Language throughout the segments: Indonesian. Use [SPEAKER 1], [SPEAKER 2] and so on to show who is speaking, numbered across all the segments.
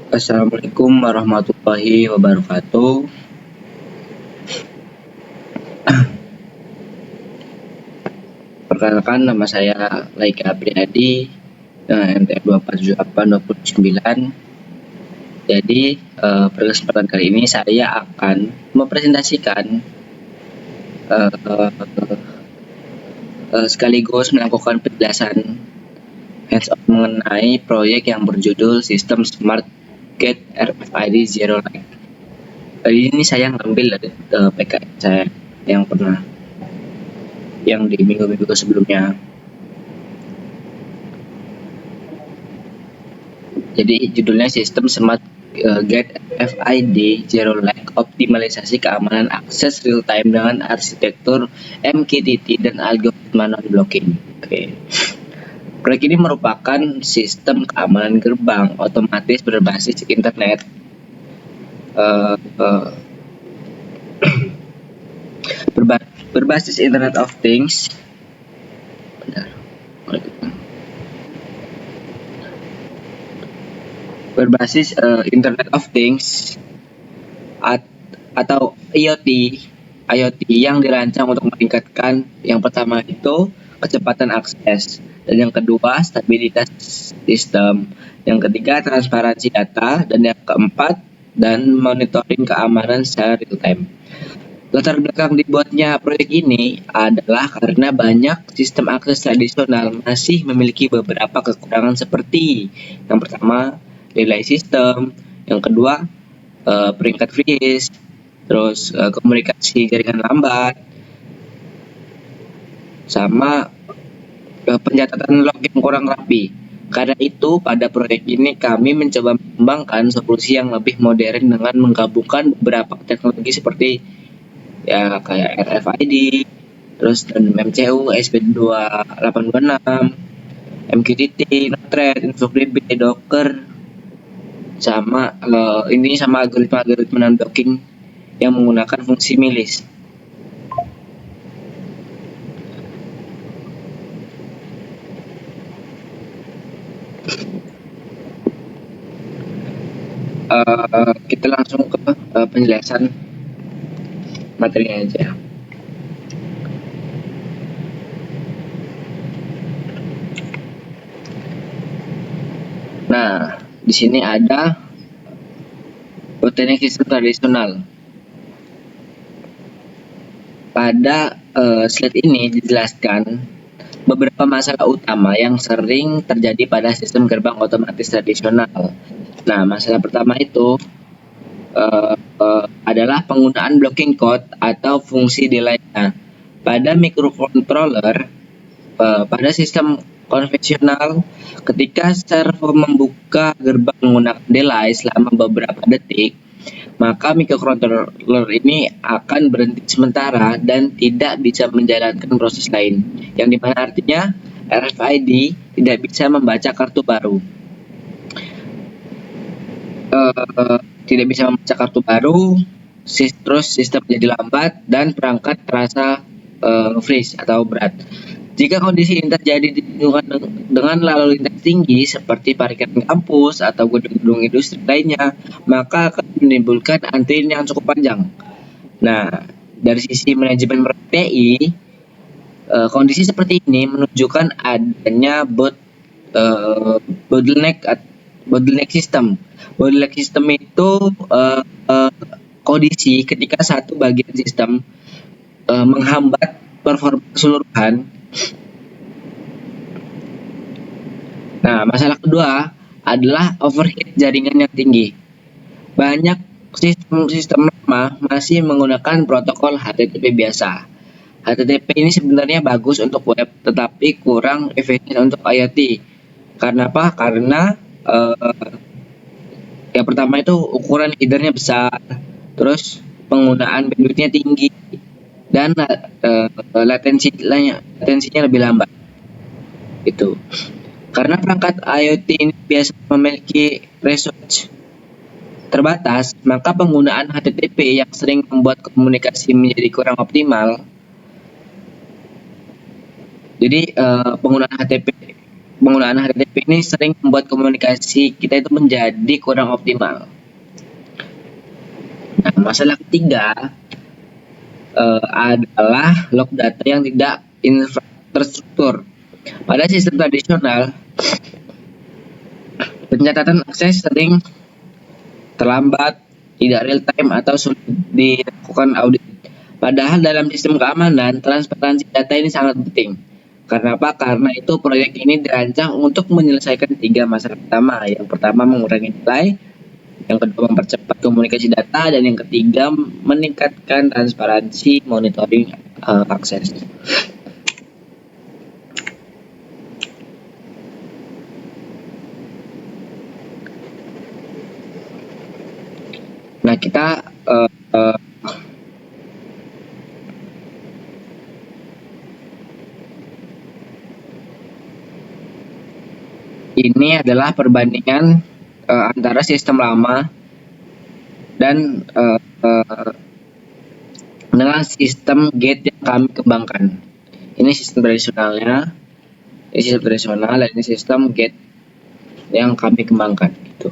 [SPEAKER 1] Assalamualaikum warahmatullahi wabarakatuh. Perkenalkan, nama saya Laika Apriyadi dengan NPM 2478209. Jadi, pada kesempatan kali ini saya akan mempresentasikan sekaligus melakukan penjelasan hands-on mengenai proyek yang berjudul Sistem Smart Gate RFID Zero Lag. Kali ini saya ngambil dari PKN saya yang di minggu-minggu sebelumnya. Jadi judulnya Sistem Smart Gate RFID Zero Lag, optimalisasi keamanan akses real time dengan arsitektur MQTT dan algoritma non-blocking. Oke. Proyek ini merupakan sistem keamanan gerbang otomatis berbasis internet berbasis Internet of Things. Berbasis Internet of Things atau IoT yang dirancang untuk meningkatkan, yang pertama itu kecepatan akses, dan yang kedua stabilitas sistem, yang ketiga transparansi data, dan yang keempat dan monitoring keamanan secara real time. Latar belakang dibuatnya proyek ini adalah karena banyak sistem akses tradisional masih memiliki beberapa kekurangan seperti yang pertama delay system, yang kedua peringkat freeze, terus komunikasi jaringan lambat, sama pencatatan log yang kurang rapi. Karena itu, pada proyek ini kami mencoba mengembangkan solusi yang lebih modern dengan menggabungkan beberapa teknologi seperti ya kayak RFID, terus dan MCU, ESP2826, MQTT, Node-RED, InfoDB, Docker, sama algoritma non-blocking yang menggunakan fungsi milis. Kita langsung ke penjelasan materinya aja. Nah, di sini ada bottleneck sistem tradisional. Pada slide ini dijelaskan beberapa masalah utama yang sering terjadi pada sistem gerbang otomatis tradisional. Nah, masalah pertama itu adalah penggunaan blocking code atau fungsi delay. Pada microcontroller, pada sistem konvensional, ketika servo membuka gerbang menggunakan delay selama beberapa detik, maka microcontroller ini akan berhenti sementara dan tidak bisa menjalankan proses lain, yang dimana artinya RFID tidak bisa membaca kartu baru. Tidak bisa membaca kartu baru, terus sistem jadi lambat dan perangkat terasa freeze atau berat. Jika kondisi ini terjadi di lingkungan dengan lalu lintas tinggi seperti parkiran kampus atau gedung-gedung industri lainnya, maka akan menimbulkan antrian yang cukup panjang. Nah, dari sisi manajemen TI, kondisi seperti ini menunjukkan adanya bottleneck system. Bottleneck system itu kondisi ketika satu bagian sistem menghambat performa keseluruhan. Nah, masalah kedua adalah overheat jaringan yang tinggi. Banyak sistem lama masih menggunakan protokol HTTP biasa. HTTP ini sebenarnya bagus untuk web, tetapi kurang efisien untuk IoT. Karena apa? Karena yang pertama itu ukuran headernya besar, terus penggunaan bandwidthnya tinggi, dan latensinya lebih lambat. Itu. Karena perangkat IoT ini biasa memiliki resource terbatas, maka penggunaan HTTP yang sering membuat komunikasi menjadi kurang optimal. Jadi penggunaan HTTP penggunaan HTTP ini sering membuat komunikasi kita itu menjadi kurang optimal. Nah, masalah ketiga adalah log data yang tidak terstruktur. Pada sistem tradisional, pencatatan akses sering terlambat, tidak real time, atau sulit dilakukan audit. Padahal dalam sistem keamanan, transparansi data ini sangat penting. Karena apa? Karena itu proyek ini dirancang untuk menyelesaikan 3 masalah utama. Yang pertama mengurangi nilai, yang kedua mempercepat komunikasi data, dan yang ketiga meningkatkan transparansi monitoring akses. Nah, kita ini adalah perbandingan antara sistem lama dan dengan sistem gate yang kami kembangkan. Ini sistem tradisionalnya, ini sistem tradisional, dan ini sistem gate yang kami kembangkan. Gitu.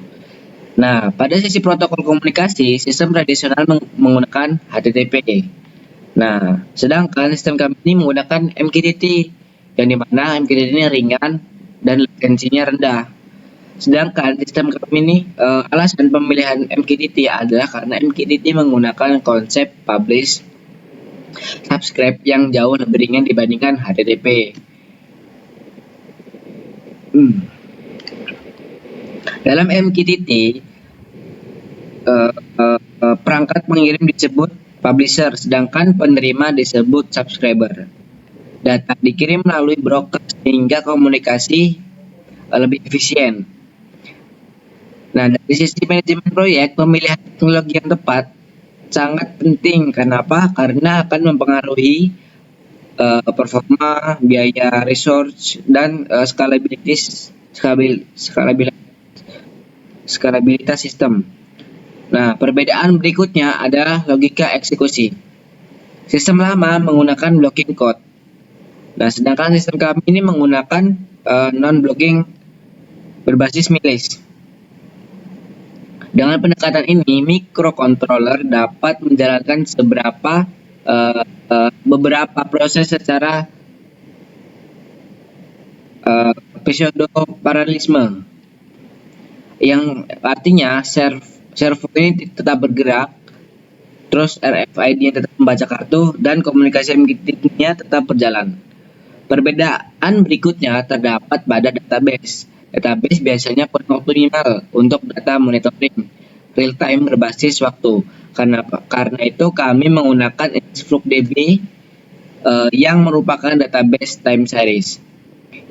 [SPEAKER 1] Nah, pada sisi protokol komunikasi, sistem tradisional menggunakan HTTP. Nah, sedangkan sistem kami ini menggunakan MQTT, yang dimana MQTT ini ringan dan latensinya rendah. Sedangkan sistem kami ini alasan pemilihan MQTT adalah karena MQTT menggunakan konsep publish subscribe yang jauh lebih ringan dibandingkan HTTP. Dalam MQTT perangkat pengirim disebut publisher, sedangkan penerima disebut subscriber. Data dikirim melalui broker sehingga komunikasi lebih efisien. Nah, dari sisi manajemen proyek, pemilihan teknologi yang tepat sangat penting. Kenapa? Karena akan mempengaruhi performa, biaya resource, dan skalabilitas sistem. Nah, perbedaan berikutnya adalah logika eksekusi. Sistem lama menggunakan blocking code. Nah, sedangkan sistem kami ini menggunakan non-blocking berbasis milis. Dengan pendekatan ini, microcontroller dapat menjalankan beberapa proses secara pseudo-paralelisme, yang artinya servo ini tetap bergerak, terus RFID-nya tetap membaca kartu, dan komunikasi MQTT-nya tetap berjalan. Perbedaan berikutnya terdapat pada database. Database biasanya kurang optimal untuk data monitoring real time berbasis waktu. Karena itu kami menggunakan InfluxDB yang merupakan database time series.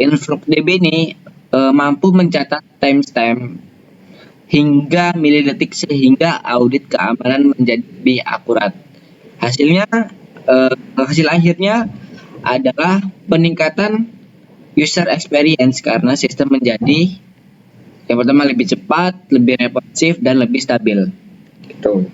[SPEAKER 1] InfluxDB ini mampu mencatat timestamp hingga milidetik sehingga audit keamanan menjadi lebih akurat. Hasil akhirnya adalah peningkatan user experience karena sistem menjadi yang pertama lebih cepat, lebih responsif, dan lebih stabil. Gitu.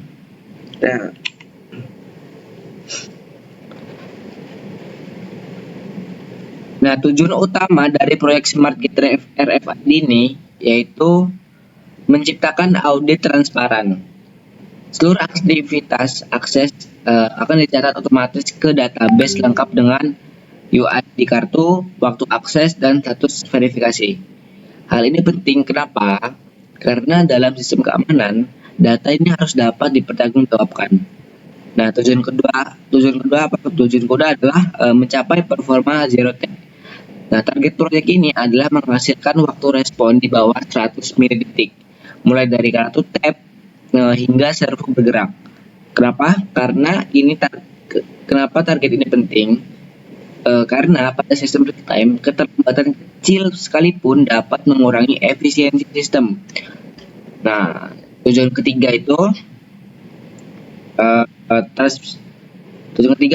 [SPEAKER 1] Nah, tujuan utama dari proyek Smart Gate RFID ini yaitu menciptakan audit transparan. Seluruh aktivitas akses akan dicatat otomatis ke database lengkap dengan UID kartu, waktu akses, dan status verifikasi. Hal ini penting, kenapa? Karena dalam sistem keamanan, data ini harus dapat dipertanggungjawabkan. Nah, tujuan kedua adalah mencapai performa zero tap. Nah, target proyek ini adalah menghasilkan waktu respon di bawah 100 milidetik, mulai dari kartu tap hingga servo bergerak. Kenapa? Kenapa target ini penting? Karena pada sistem real time, keterlambatan kecil sekalipun dapat mengurangi efisiensi sistem. Nah, tujuan ketiga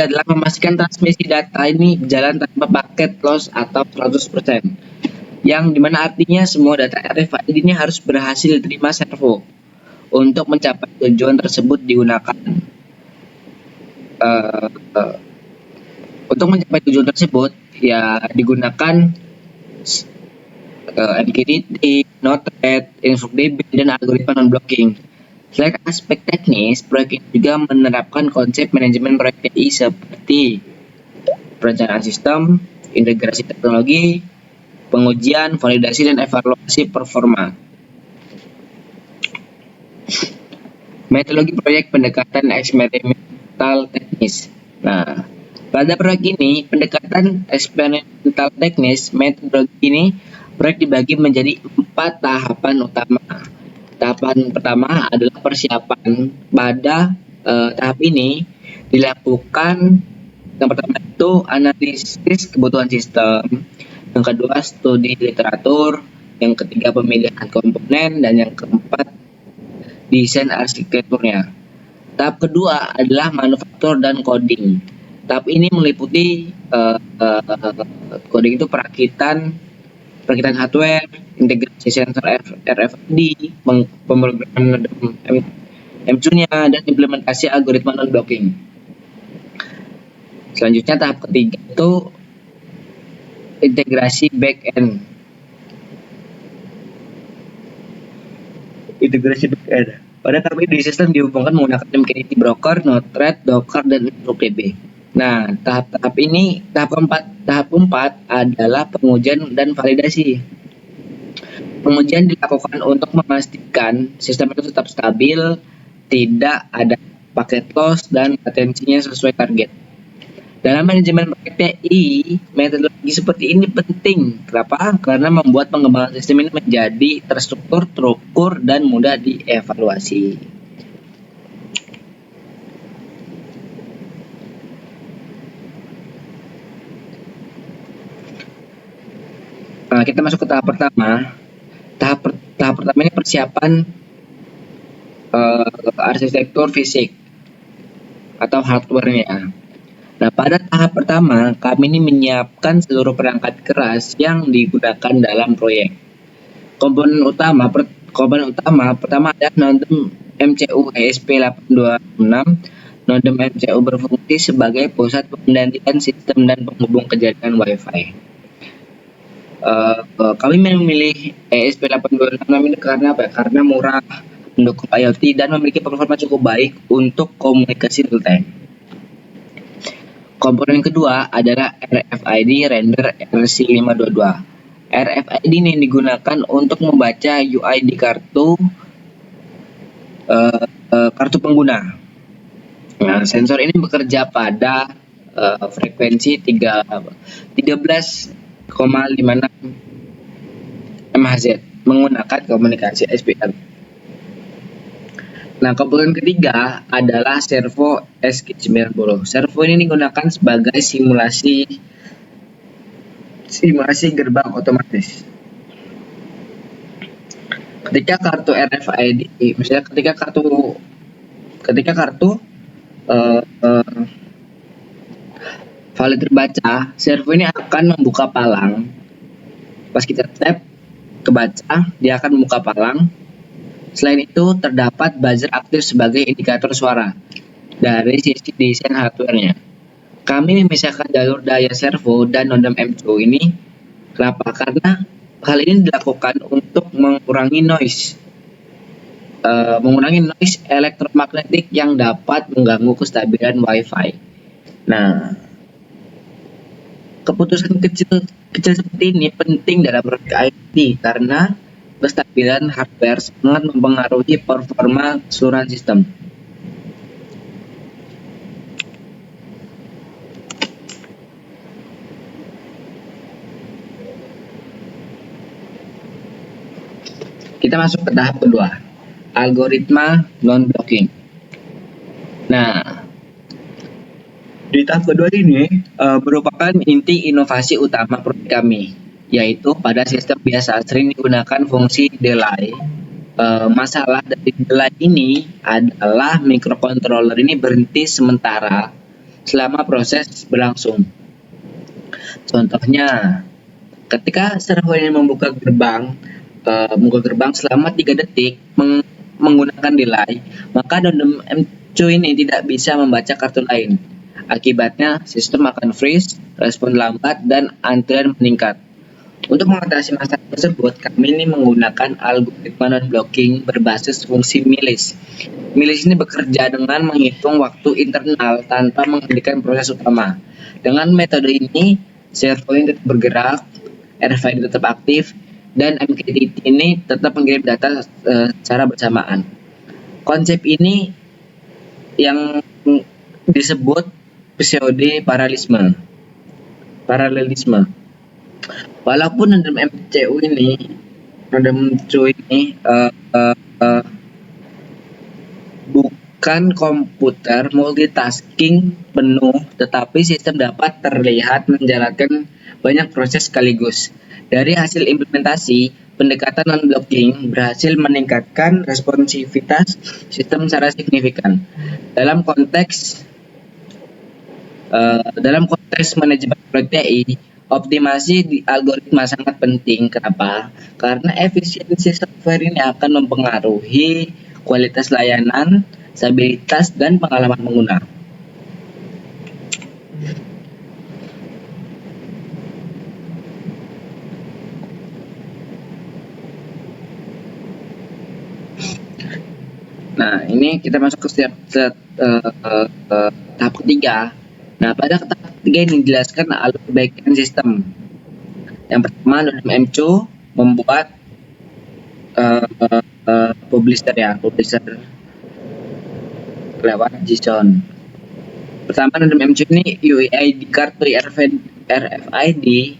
[SPEAKER 1] adalah memastikan transmisi data ini berjalan tanpa paket loss atau 100%. Yang dimana artinya semua data RFID ini harus berhasil diterima servo. Untuk mencapai tujuan tersebut digunakan MQTT, Node-RED, InfluxDB, dan algoritma non-blocking. Selain aspek teknis, proyek ini juga menerapkan konsep manajemen proyek TI seperti perencanaan sistem, integrasi teknologi, pengujian, validasi, dan evaluasi performa. Metodologi proyek pendekatan eksperimental teknis. Nah, pada proyek ini, pendekatan eksperimental teknis, metodologi ini, proyek dibagi menjadi 4 tahapan utama. Tahapan pertama adalah persiapan. Pada tahap ini dilakukan, yang pertama itu analisis kebutuhan sistem, yang kedua studi literatur, yang ketiga pemilihan komponen, dan yang keempat desain arsitekturnya. Tahap kedua adalah manufaktur dan coding. Tahap ini meliputi coding itu perakitan hardware, integrasi sensor RFID, pemrograman M2-nya, dan implementasi algoritma non-blocking. Selanjutnya tahap ketiga itu integrasi back-end. Pada tahap ini sistem dihubungkan menggunakan MQTT broker, Node-RED, Docker, dan InfluxDB. Nah, tahap keempat adalah pengujian dan validasi. Pengujian dilakukan untuk memastikan sistem itu tetap stabil, tidak ada paket loss, dan latensinya sesuai target. Dalam manajemen proyek TI, metodologi seperti ini penting. Kenapa? Karena membuat pengembangan sistem ini menjadi terstruktur, terukur, dan mudah dievaluasi. Nah, kita masuk ke tahap pertama. Tahap pertama ini persiapan arsitektur fisik atau hardware-nya. Nah, pada tahap pertama, kami ini menyiapkan seluruh perangkat keras yang digunakan dalam proyek. Komponen utama pertama adalah nodem MCU ESP8266. Nodem MCU berfungsi sebagai pusat pengendalian sistem dan penghubung ke jaringan Wi-Fi. Kami memilih ESP8266 ini karena apa? Karena murah, mendukung IoT, dan memiliki performa cukup baik untuk komunikasi real time. Komponen kedua adalah RFID Render RC522. RFID ini digunakan untuk membaca UI di kartu pengguna. Nah, sensor ini bekerja pada frekuensi 13,56 MHz menggunakan komunikasi SPL. Nah, komponen ketiga adalah servo SG90. Servo ini digunakan sebagai simulasi gerbang otomatis. Ketika kartu RFID, misalnya ketika kartu valid terbaca, servo ini akan membuka palang. Pas kita tap kebaca, dia akan membuka palang. Selain itu, terdapat buzzer aktif sebagai indikator suara dari sisi desain hardware-nya. Kami memisahkan jalur daya servo dan nodem M2 ini. Kenapa? Karena hal ini dilakukan untuk mengurangi noise elektromagnetik yang dapat mengganggu kestabilan Wi-Fi. Nah, keputusan kecil seperti ini penting dalam proyek IT karena kestabilan hardware sangat mempengaruhi performa keseluruhan sistem. Kita masuk ke tahap kedua, algoritma non-blocking. Nah, di tahap kedua ini merupakan inti inovasi utama proyek kami, yaitu pada sistem biasa sering digunakan fungsi delay. Masalah dari delay ini adalah microcontroller ini berhenti sementara selama proses berlangsung. Contohnya, ketika server ini membuka gerbang selama 3 detik menggunakan delay, maka nodem M2 ini tidak bisa membaca kartu lain. Akibatnya, sistem akan freeze, respon lambat, dan antrian meningkat. Untuk mengatasi masalah tersebut, kami ini menggunakan algoritma non-blocking berbasis fungsi milis. Milis ini bekerja dengan menghitung waktu internal tanpa menghentikan proses utama. Dengan metode ini, SharePoint tetap bergerak, RFID tetap aktif, dan MQTT ini tetap mengirim data secara bersamaan. Konsep ini yang disebut pseudo paralelisme. Walaupun dalam MCU ini bukan komputer multitasking penuh, tetapi sistem dapat terlihat menjalankan banyak proses sekaligus. Dari hasil implementasi, pendekatan non-blocking berhasil meningkatkan responsivitas sistem secara signifikan. Dalam konteks manajemen proyek TI, optimasi di algoritma sangat penting. Kenapa? Karena efisiensi software ini akan mempengaruhi kualitas layanan, stabilitas, dan pengalaman pengguna. Nah, ini kita masuk ke tahap ketiga. Nah, pada tahap ketiga ini dijelaskan alur backend sistem. Yang pertama, dalam MCU membuat publisher lewat JSON. Pertama, dalam MCU ini UID kartu RFID.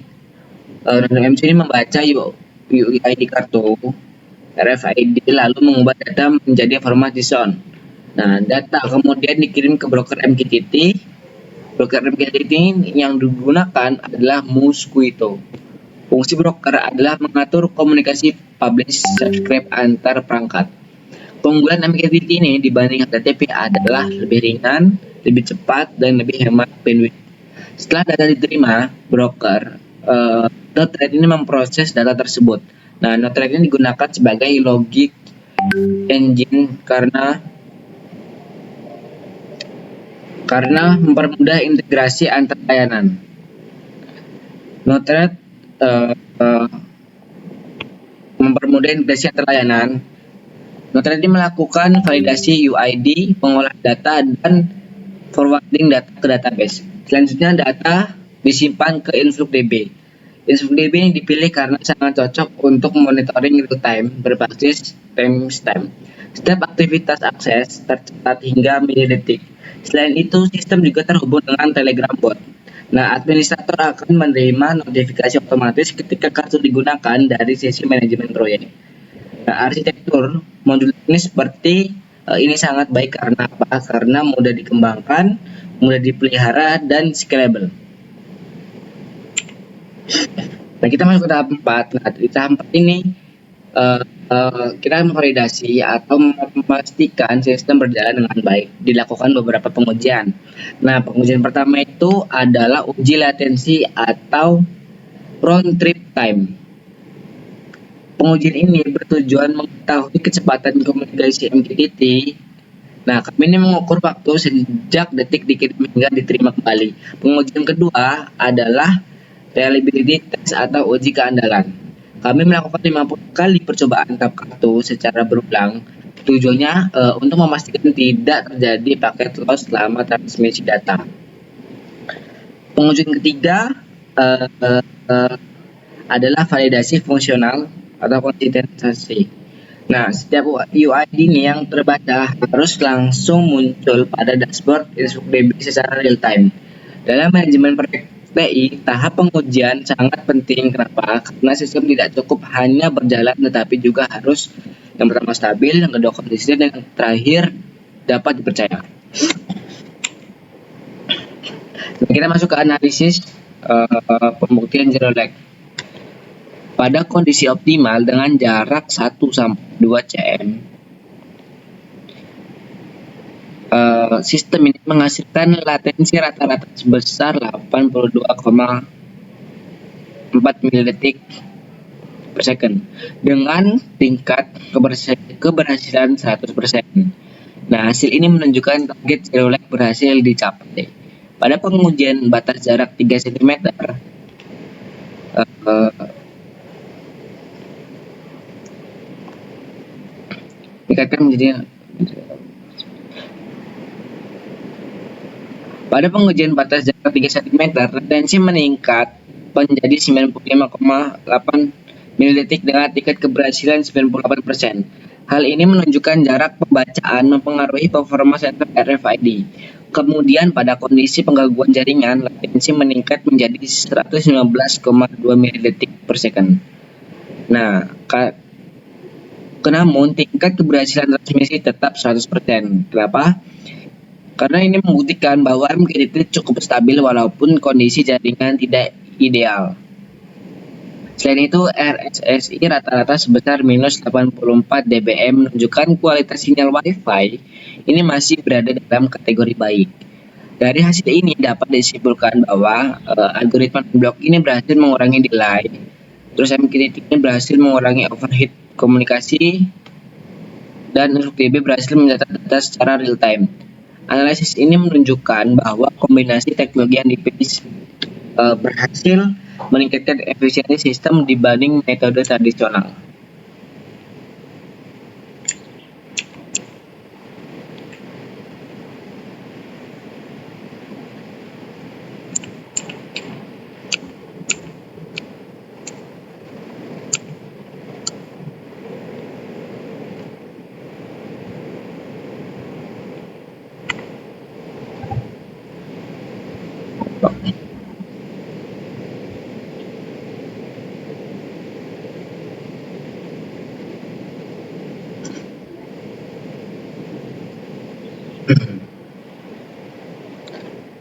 [SPEAKER 1] Dalam MCU ini membaca UID kartu RFID lalu mengubah data menjadi format JSON. Nah, data kemudian dikirim ke broker MQTT. Broker MQTT yang digunakan adalah Mosquitto. Fungsi broker adalah mengatur komunikasi publish subscribe antar perangkat. Keunggulan MQTT ini dibanding HTTP adalah lebih ringan, lebih cepat, dan lebih hemat bandwidth. Setelah data diterima, broker Node-RED ini memproses data tersebut. Nah, Node-RED ini digunakan sebagai logic engine karena mempermudah integrasi antar layanan. Node-RED mempermudah integrasi antar layanan. Node-RED ini melakukan validasi UID, pengolahan data, dan forwarding data ke database. Selanjutnya data disimpan ke InfluxDB. InfluxDB ini dipilih karena sangat cocok untuk monitoring real time berbasis timestamp. Setiap aktivitas akses tercatat hingga milidetik. Selain itu, sistem juga terhubung dengan Telegram bot. Nah, administrator akan menerima notifikasi otomatis ketika kartu digunakan dari sesi manajemen proyek. Nah, arsitektur modul ini seperti ini sangat baik karena apa? Karena mudah dikembangkan, mudah dipelihara, dan scalable. Nah, kita masuk ke tahap 4. Nah, di tahap 4 ini kita memvalidasi atau memastikan sistem berjalan dengan baik. Dilakukan beberapa pengujian. Nah, pengujian pertama itu adalah uji latensi atau round trip time. Pengujian ini bertujuan mengetahui kecepatan komunikasi MQTT. Nah, kami ini mengukur waktu sejak detik dikirim hingga diterima kembali. Pengujian kedua adalah reliability test atau uji keandalan. Kami melakukan 50 kali percobaan tap kartu secara berulang. Tujuannya untuk memastikan tidak terjadi paket loss selama transmisi data. Pengujian ketiga adalah validasi fungsional atau konsistensi. Nah, setiap UID ini yang terbaca harus langsung muncul pada dashboard InfluxDB secara real time. Dalam manajemen proyek TI, tahap pengujian sangat penting. Kenapa? Karena sistem tidak cukup hanya berjalan, tetapi juga harus yang pertama stabil, yang kedua konsisten, dan yang terakhir dapat dipercaya. Nah, kita masuk ke analisis pembuktian zero lag. Pada kondisi optimal dengan jarak 1-2 cm, sistem ini menghasilkan latensi rata-rata sebesar 82,4 milidetik per second dengan tingkat keberhasilan 100%. Nah, hasil ini menunjukkan target zero lag berhasil dicapai. Pada pengujian batas jarak 3 cm, Meningkatkan menjadi pada pengujian batas jarak 3 cm, retensi meningkat menjadi 95,8 milidetik dengan tingkat keberhasilan 98%. Hal ini menunjukkan jarak pembacaan mempengaruhi performa sensor RFID. Kemudian pada kondisi penggangguan jaringan, latensi meningkat menjadi 115,2 milidetik per second. Nah, namun tingkat keberhasilan transmisi tetap 100%. Kenapa? Karena ini membuktikan bahwa MQTT cukup stabil walaupun kondisi jaringan tidak ideal. Selain itu, RSSI rata-rata sebesar minus 84 dBm menunjukkan kualitas sinyal Wi-Fi ini masih berada dalam kategori baik. Dari hasil ini dapat disimpulkan bahwa algoritma blok ini berhasil mengurangi delay, terus MQTT ini berhasil mengurangi overheat komunikasi, dan InfluxDB berhasil mencatat data secara real time. Analisis ini menunjukkan bahwa kombinasi teknologi yang dipilih berhasil meningkatkan efisiensi sistem dibanding metode tradisional.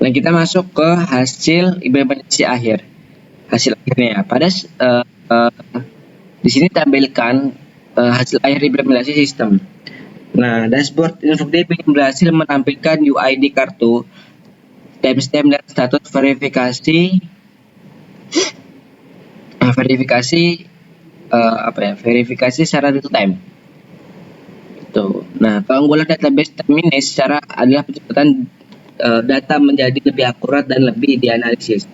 [SPEAKER 1] Dan kita masuk ke hasil implementasi akhir. Hasil akhirnya pada di sini tampilkan hasil akhir implementasi sistem. Nah, dashboard InfluxDB berhasil menampilkan UID kartu, timestamp dan status verifikasi verifikasi secara real time. Nah, keunggulan database termini secara adalah percepatan data menjadi lebih akurat dan lebih dianalisis.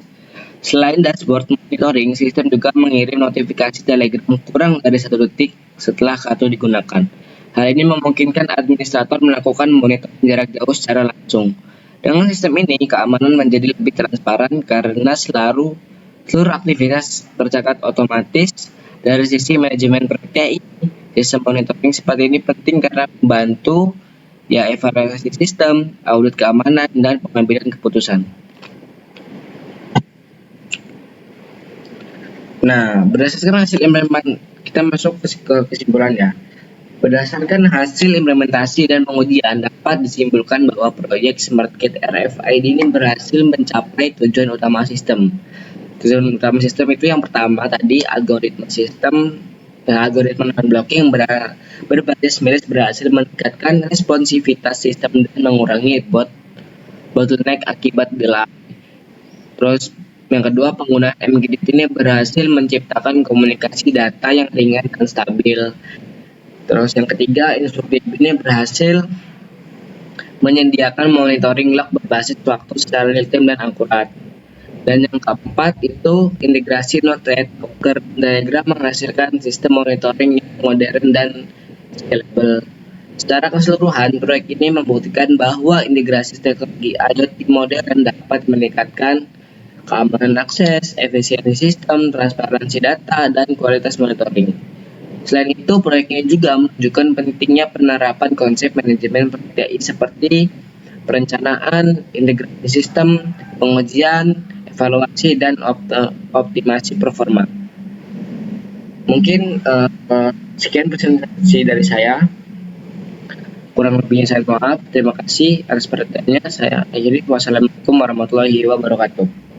[SPEAKER 1] Selain dashboard monitoring, sistem juga mengirim notifikasi Telegram kurang dari 1 detik setelah kartu digunakan. Hal ini memungkinkan administrator melakukan monitoring jarak jauh secara langsung. Dengan sistem ini, keamanan menjadi lebih transparan karena seluruh aktivitas tercatat otomatis. Dari sisi manajemen proyek TI, sistem monitoring seperti ini penting karena membantu evaluasi sistem, audit keamanan, dan pengambilan keputusan. Nah, berdasarkan hasil implementasi, kita masuk ke kesimpulannya. Berdasarkan hasil implementasi dan pengujian, dapat disimpulkan bahwa proyek SmartGate RFID ini berhasil mencapai tujuan utama sistem. Tujuan utama sistem itu yang pertama tadi, algoritma non-blocking berbasis MILIS berhasil meningkatkan responsivitas sistem dan mengurangi bottleneck akibat delay. Terus yang kedua, penggunaan MQTT ini berhasil menciptakan komunikasi data yang ringan dan stabil. Terus yang ketiga, InfluxDB ini berhasil menyediakan monitoring log berbasis waktu secara real time dan akurat. Dan yang keempat itu integrasi node-RED Docker diagram menghasilkan sistem monitoring yang modern dan scalable. Secara keseluruhan, proyek ini membuktikan bahwa integrasi teknologi IoT modern dapat meningkatkan keamanan akses, efisiensi sistem, transparansi data, dan kualitas monitoring. Selain itu, proyek ini juga menunjukkan pentingnya penerapan konsep manajemen TI seperti perencanaan, integrasi sistem, pengujian, evaluasi, dan optimasi performa. Mungkin sekian presentasi dari saya. Kurang lebihnya saya maaf. Terima kasih atas perhatiannya. Saya akhiri. Wassalamualaikum warahmatullahi wabarakatuh.